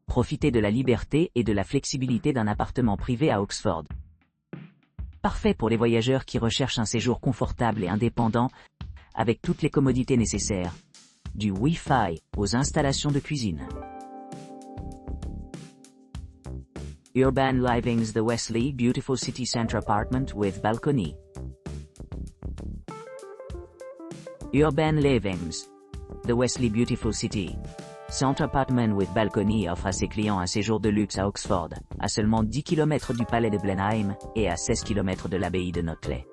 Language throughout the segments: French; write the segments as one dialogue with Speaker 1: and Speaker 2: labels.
Speaker 1: Profitez de la liberté et de la flexibilité d'un appartement privé à Oxford. Parfait pour les voyageurs qui recherchent un séjour confortable et indépendant, avec toutes les commodités nécessaires, du Wi-Fi aux installations de cuisine. Urban Living's The Wesley Beautiful City Centre Apartment with Balcony. Urban Living's The Wesley Beautiful City Centre Apartment with Balcony offre à ses clients un séjour de luxe à Oxford, à seulement 10 km du palais de Blenheim et à 16 km de l'abbaye de Notley.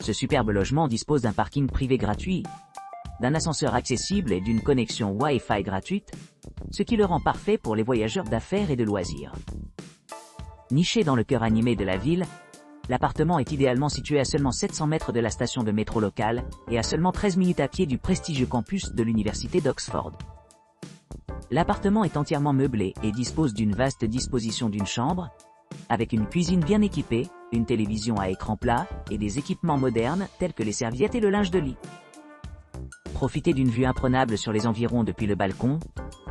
Speaker 1: Ce superbe logement dispose d'un parking privé gratuit, d'un ascenseur accessible et d'une connexion Wi-Fi gratuite, ce qui le rend parfait pour les voyageurs d'affaires et de loisirs. Niché dans le cœur animé de la ville, l'appartement est idéalement situé à seulement 700 mètres de la station de métro locale et à seulement 13 minutes à pied du prestigieux campus de l'université d'Oxford. L'appartement est entièrement meublé et dispose d'une vaste disposition d'une chambre, avec une cuisine bien équipée, une télévision à écran plat et des équipements modernes tels que les serviettes et le linge de lit. Profitez d'une vue imprenable sur les environs depuis le balcon,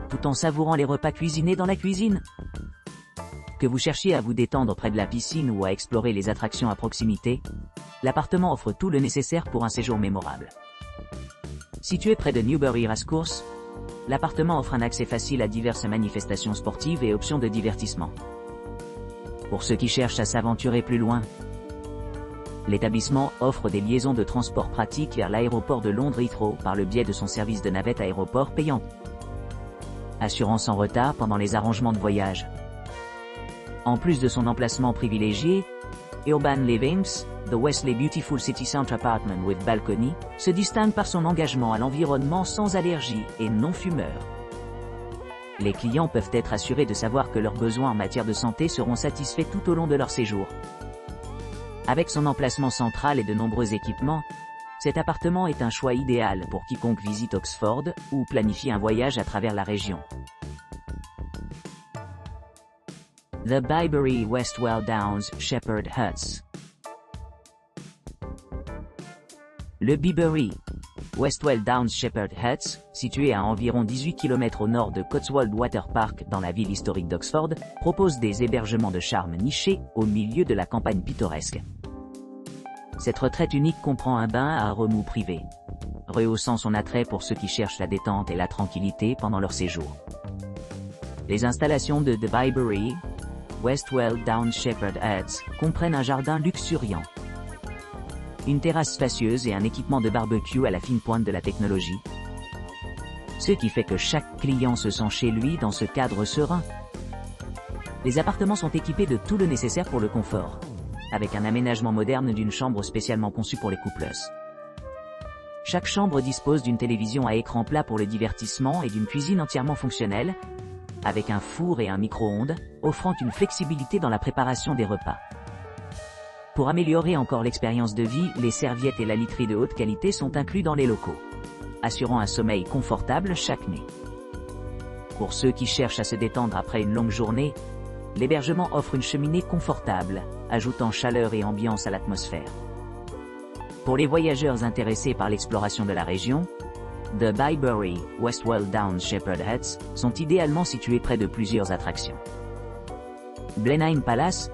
Speaker 1: tout en savourant les repas cuisinés dans la cuisine. Que vous cherchiez à vous détendre près de la piscine ou à explorer les attractions à proximité, l'appartement offre tout le nécessaire pour un séjour mémorable. Situé près de Newbury Racecourse, l'appartement offre un accès facile à diverses manifestations sportives et options de divertissement. Pour ceux qui cherchent à s'aventurer plus loin, l'établissement offre des liaisons de transport pratiques vers l'aéroport de Londres Heathrow par le biais de son service de navette aéroport payant, assurant sans retard pendant les arrangements de voyage. En plus de son emplacement privilégié, Urban Living's The Wesley Beautiful City Centre Apartment with Balcony se distingue par son engagement à l'environnement sans allergie et non fumeur. Les clients peuvent être assurés de savoir que leurs besoins en matière de santé seront satisfaits tout au long de leur séjour. Avec son emplacement central et de nombreux équipements, cet appartement est un choix idéal pour quiconque visite Oxford ou planifie un voyage à travers la région. The Bibury Westwell Downs Shepherd Huts. Le Bibury Westwell Downs Shepherd Huts, situé à environ 18 km au nord de Cotswold Water Park dans la ville historique d'Oxford, propose des hébergements de charme nichés au milieu de la campagne pittoresque. Cette retraite unique comprend un bain à remous privé, rehaussant son attrait pour ceux qui cherchent la détente et la tranquillité pendant leur séjour. Les installations de The Bibury Westwell Downs Shepherd Huts comprennent un jardin luxuriant, une terrasse spacieuse et un équipement de barbecue à la fine pointe de la technologie, ce qui fait que chaque client se sent chez lui dans ce cadre serein. Les appartements sont équipés de tout le nécessaire pour le confort, avec un aménagement moderne d'une chambre spécialement conçue pour les couples. Chaque chambre dispose d'une télévision à écran plat pour le divertissement et d'une cuisine entièrement fonctionnelle, avec un four et un micro-ondes, offrant une flexibilité dans la préparation des repas. Pour améliorer encore l'expérience de vie, les serviettes et la literie de haute qualité sont inclus dans les locaux, assurant un sommeil confortable chaque nuit. Pour ceux qui cherchent à se détendre après une longue journée, l'hébergement offre une cheminée confortable, ajoutant chaleur et ambiance à l'atmosphère. Pour les voyageurs intéressés par l'exploration de la région, The Bibury Westwell Downs Shepherd Huts sont idéalement situés près de plusieurs attractions. Blenheim Palace,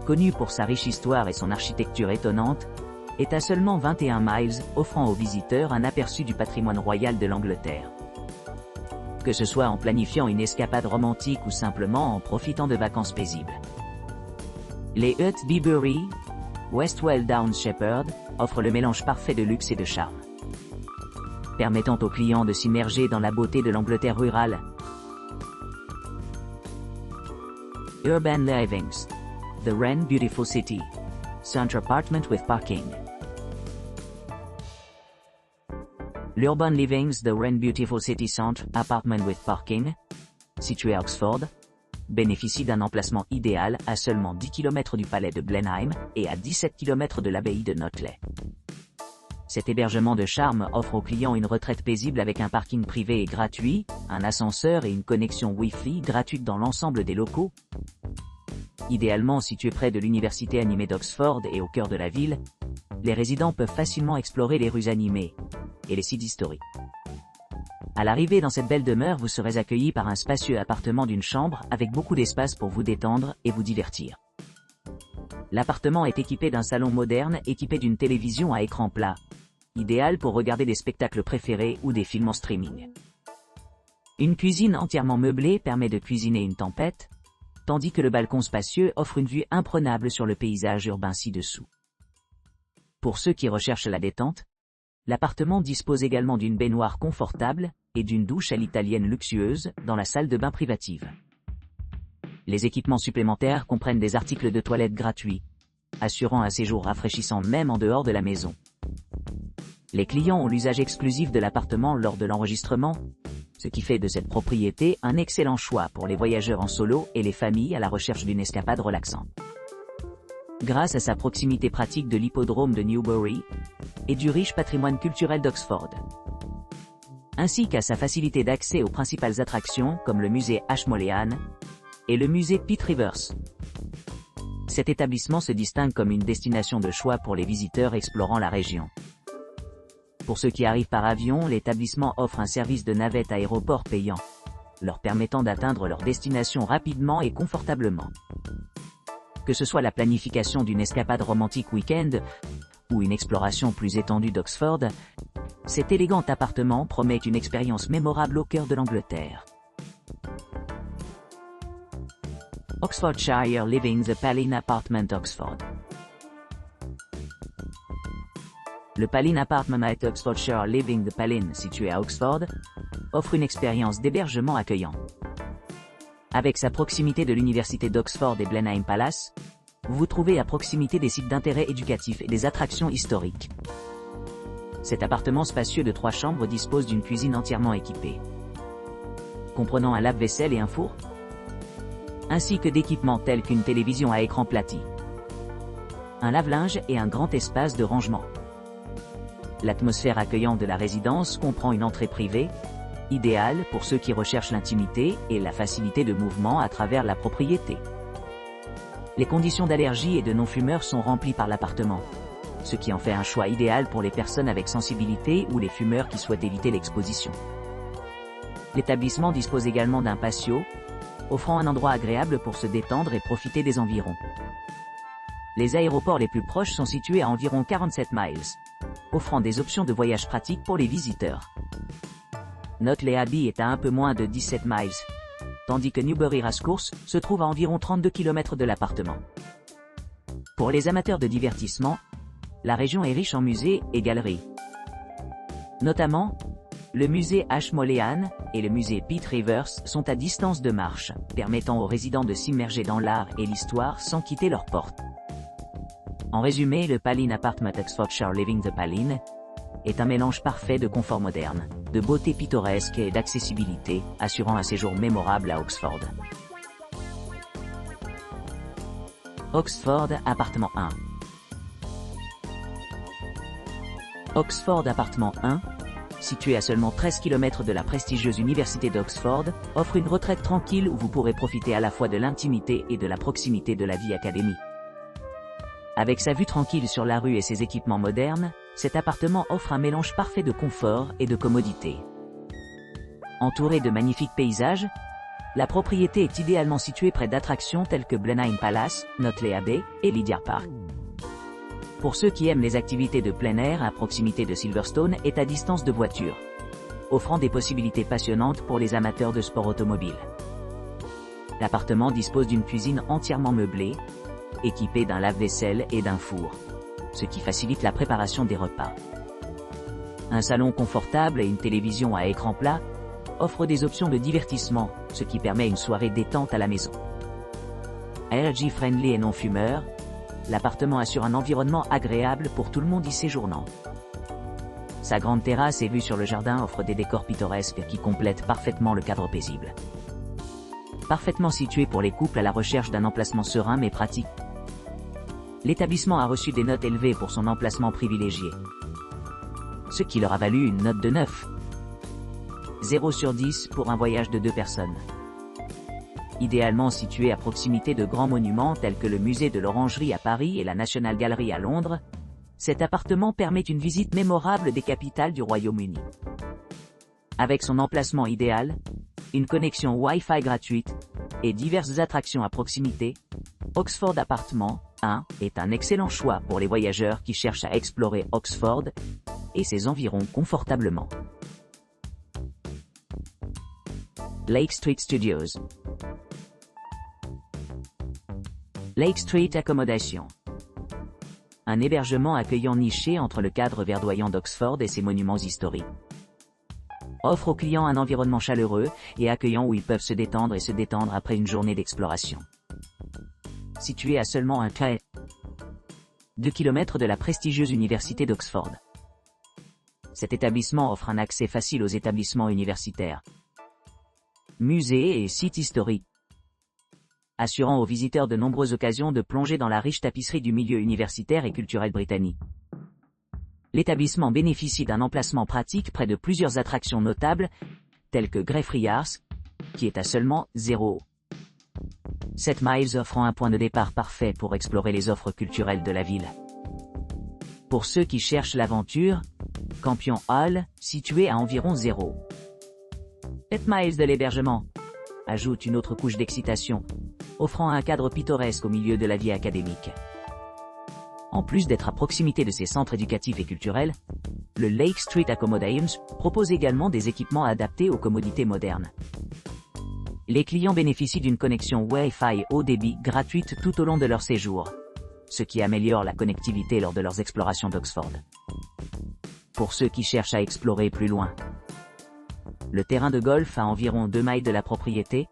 Speaker 1: connu pour sa riche histoire et son architecture étonnante, est à seulement 21 miles, offrant aux visiteurs un aperçu du patrimoine royal de l'Angleterre. Que ce soit en planifiant une escapade romantique ou simplement en profitant de vacances paisibles. Les huttes Bibury Westwell Downs Shepherd offrent le mélange parfait de luxe et de charme, permettant aux clients de s'immerger dans la beauté de l'Angleterre rurale. Urban Living's The Wren Beautiful City Centre Apartment with Parking. L'Urban Living's The Wren Beautiful City Centre Apartment with Parking, situé à Oxford, bénéficie d'un emplacement idéal à seulement 10 km du palais de Blenheim et à 17 km de l'abbaye de Notley. Cet hébergement de charme offre aux clients une retraite paisible avec un parking privé et gratuit, un ascenseur et une connexion Wi-Fi gratuite dans l'ensemble des locaux. Idéalement situé près de l'université animée d'Oxford et au cœur de la ville, les résidents peuvent facilement explorer les rues animées et les sites historiques. À l'arrivée dans cette belle demeure, vous serez accueilli par un spacieux appartement d'une chambre avec beaucoup d'espace pour vous détendre et vous divertir. L'appartement est équipé d'un salon moderne équipé d'une télévision à écran plat, idéal pour regarder des spectacles préférés ou des films en streaming. Une cuisine entièrement meublée permet de cuisiner une tempête, tandis que le balcon spacieux offre une vue imprenable sur le paysage urbain ci-dessous. Pour ceux qui recherchent la détente, l'appartement dispose également d'une baignoire confortable et d'une douche à l'italienne luxueuse dans la salle de bain privative. Les équipements supplémentaires comprennent des articles de toilette gratuits, assurant un séjour rafraîchissant même en dehors de la maison. Les clients ont l'usage exclusif de l'appartement lors de l'enregistrement, ce qui fait de cette propriété un excellent choix pour les voyageurs en solo et les familles à la recherche d'une escapade relaxante. Grâce à sa proximité pratique de l'hippodrome de Newbury et du riche patrimoine culturel d'Oxford, ainsi qu'à sa facilité d'accès aux principales attractions comme le musée Ashmolean et le musée Pitt Rivers. Cet établissement se distingue comme une destination de choix pour les visiteurs explorant la région. Pour ceux qui arrivent par avion, l'établissement offre un service de navette aéroport payant, leur permettant d'atteindre leur destination rapidement et confortablement. Que ce soit la planification d'une escapade romantique week-end ou une exploration plus étendue d'Oxford, cet élégant appartement promet une expérience mémorable au cœur de l'Angleterre. Oxfordshire Living the Pallin Apartment Oxford. Le Pallin Apartment at Oxfordshire Living the Pallin, situé à Oxford, offre une expérience d'hébergement accueillant. Avec sa proximité de l'université d'Oxford et Blenheim Palace, vous vous trouvez à proximité des sites d'intérêt éducatif et des attractions historiques. Cet appartement spacieux de 3 chambres dispose d'une cuisine entièrement équipée, comprenant un lave-vaisselle et un four, ainsi que d'équipements tels qu'une télévision à écran plati, un lave-linge et un grand espace de rangement. L'atmosphère accueillante de la résidence comprend une entrée privée, idéale pour ceux qui recherchent l'intimité et la facilité de mouvement à travers la propriété. Les conditions d'allergie et de non-fumeurs sont remplies par l'appartement, ce qui en fait un choix idéal pour les personnes avec sensibilité ou les fumeurs qui souhaitent éviter l'exposition. L'établissement dispose également d'un patio, offrant un endroit agréable pour se détendre et profiter des environs. Les aéroports les plus proches sont situés à environ 47 miles, offrant des options de voyage pratiques pour les visiteurs. Notley Abbey est à un peu moins de 17 miles, tandis que Newbury Racecourse se trouve à environ 32 km de l'appartement. Pour les amateurs de divertissement, la région est riche en musées et galeries. Notamment, le musée Ashmolean et le musée Pitt Rivers sont à distance de marche, permettant aux résidents de s'immerger dans l'art et l'histoire sans quitter leurs portes. En résumé, le Pallin Apartment Oxfordshire Living the Pallin est un mélange parfait de confort moderne, de beauté pittoresque et d'accessibilité, assurant un séjour mémorable à Oxford. Oxford Appartement 1. Oxford Appartement 1, situé à seulement 13 km de la prestigieuse université d'Oxford, offre une retraite tranquille où vous pourrez profiter à la fois de l'intimité et de la proximité de la vie académique. Avec sa vue tranquille sur la rue et ses équipements modernes, cet appartement offre un mélange parfait de confort et de commodité. Entouré de magnifiques paysages, la propriété est idéalement située près d'attractions telles que Blenheim Palace, Notley Abbey et Lydia Park. Pour ceux qui aiment les activités de plein air, à proximité de Silverstone est à distance de voiture, offrant des possibilités passionnantes pour les amateurs de sport automobile. L'appartement dispose d'une cuisine entièrement meublée, équipée d'un lave-vaisselle et d'un four, ce qui facilite la préparation des repas. Un salon confortable et une télévision à écran plat offrent des options de divertissement, ce qui permet une soirée détente à la maison. Allergy-friendly et non-fumeur, l'appartement assure un environnement agréable pour tout le monde y séjournant. Sa grande terrasse et vue sur le jardin offrent des décors pittoresques qui complètent parfaitement le cadre paisible. Parfaitement situé pour les couples à la recherche d'un emplacement serein mais pratique, l'établissement a reçu des notes élevées pour son emplacement privilégié, ce qui leur a valu une note de 9. 0 sur 10 pour un voyage de 2 personnes. Idéalement situé à proximité de grands monuments tels que le musée de l'Orangerie à Paris et la National Gallery à Londres, cet appartement permet une visite mémorable des capitales du Royaume-Uni. Avec son emplacement idéal, une connexion Wi-Fi gratuite et diverses attractions à proximité, Oxford Appartement 1 est un excellent choix pour les voyageurs qui cherchent à explorer Oxford et ses environs confortablement. Lake Street Studios. Lake Street Accommodation. Un hébergement accueillant niché entre le cadre verdoyant d'Oxford et ses monuments historiques. Offre aux clients un environnement chaleureux et accueillant où ils peuvent se détendre et se détendre après une journée d'exploration. Situé à seulement 2 km de la prestigieuse université d'Oxford. Cet établissement offre un accès facile aux établissements universitaires, musées et sites historiques, assurant aux visiteurs de nombreuses occasions de plonger dans la riche tapisserie du milieu universitaire et culturel britannique. L'établissement bénéficie d'un emplacement pratique près de plusieurs attractions notables, telles que Greyfriars, qui est à seulement 0,7 miles, offrant un point de départ parfait pour explorer les offres culturelles de la ville. Pour ceux qui cherchent l'aventure, Campion Hall, situé à environ 0,7 miles de l'hébergement, ajoute une autre couche d'excitation, offrant un cadre pittoresque au milieu de la vie académique. En plus d'être à proximité de ces centres éducatifs et culturels, le Lake Street Accommodations propose également des équipements adaptés aux commodités modernes. Les clients bénéficient d'une connexion Wi-Fi haut débit gratuite tout au long de leur séjour, ce qui améliore la connectivité lors de leurs explorations d'Oxford. Pour ceux qui cherchent à explorer plus loin, le terrain de golf à environ 2 miles de la propriété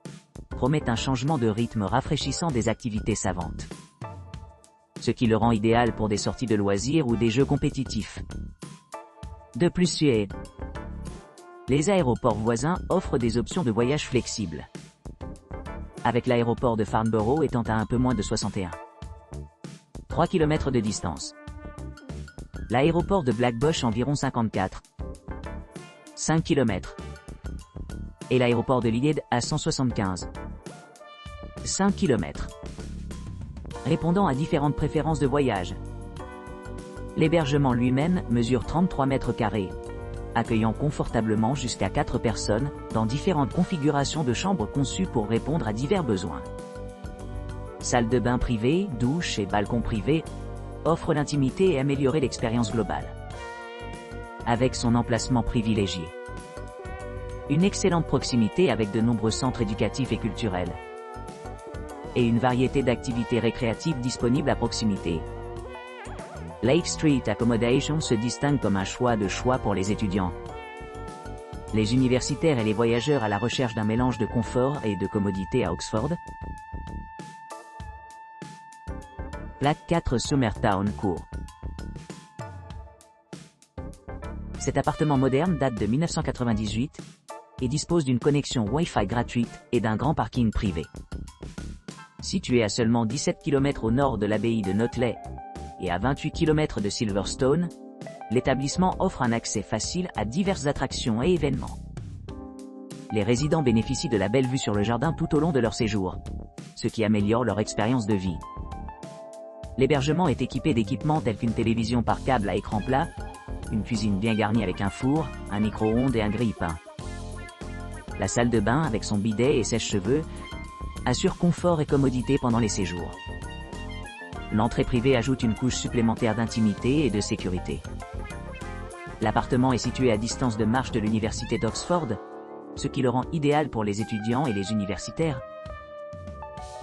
Speaker 1: promet un changement de rythme rafraîchissant des activités savantes, ce qui le rend idéal pour des sorties de loisirs ou des jeux compétitifs. De plus, les aéroports voisins offrent des options de voyage flexibles, avec l'aéroport de Farnborough étant à un peu moins de 3 km de distance. L'aéroport de Blackbush environ 5 km. Et l'aéroport de Lilled à 5 km. Répondant à différentes préférences de voyage. L'hébergement lui-même mesure 33 mètres carrés, accueillant confortablement jusqu'à 4 personnes, dans différentes configurations de chambres conçues pour répondre à divers besoins. Salle de bain privée, douche et balcon privé offrent l'intimité et améliorent l'expérience globale. Avec son emplacement privilégié, une excellente proximité avec de nombreux centres éducatifs et culturels, et une variété d'activités récréatives disponibles à proximité, Lake Street Accommodation se distingue comme un choix pour les étudiants, les universitaires et les voyageurs à la recherche d'un mélange de confort et de commodité à Oxford. Plaque 4 Summertown Court. Cet appartement moderne date de 1998 et dispose d'une connexion Wi-Fi gratuite et d'un grand parking privé. Situé à seulement 17 km au nord de l'abbaye de Notley et à 28 km de Silverstone, l'établissement offre un accès facile à diverses attractions et événements. Les résidents bénéficient de la belle vue sur le jardin tout au long de leur séjour, ce qui améliore leur expérience de vie. L'hébergement est équipé d'équipements tels qu'une télévision par câble à écran plat, une cuisine bien garnie avec un four, un micro-ondes et un grille-pain. La salle de bain avec son bidet et sèche-cheveux assure confort et commodité pendant les séjours. L'entrée privée ajoute une couche supplémentaire d'intimité et de sécurité. L'appartement est situé à distance de marche de l'université d'Oxford, ce qui le rend idéal pour les étudiants et les universitaires.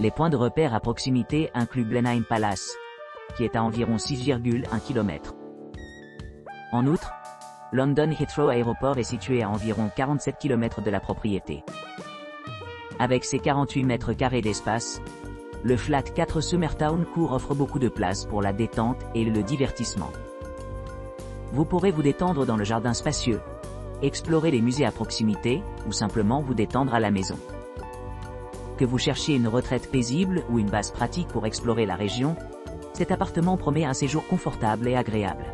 Speaker 1: Les points de repère à proximité incluent Blenheim Palace, qui est à environ 6,1 km. En outre, London Heathrow Airport est situé à environ 47 km de la propriété. Avec ses 48 mètres carrés d'espace, le Flat 4 Summertown Court offre beaucoup de place pour la détente et le divertissement. Vous pourrez vous détendre dans le jardin spacieux, explorer les musées à proximité, ou simplement vous détendre à la maison. Que vous cherchiez une retraite paisible ou une base pratique pour explorer la région, cet appartement promet un séjour confortable et agréable.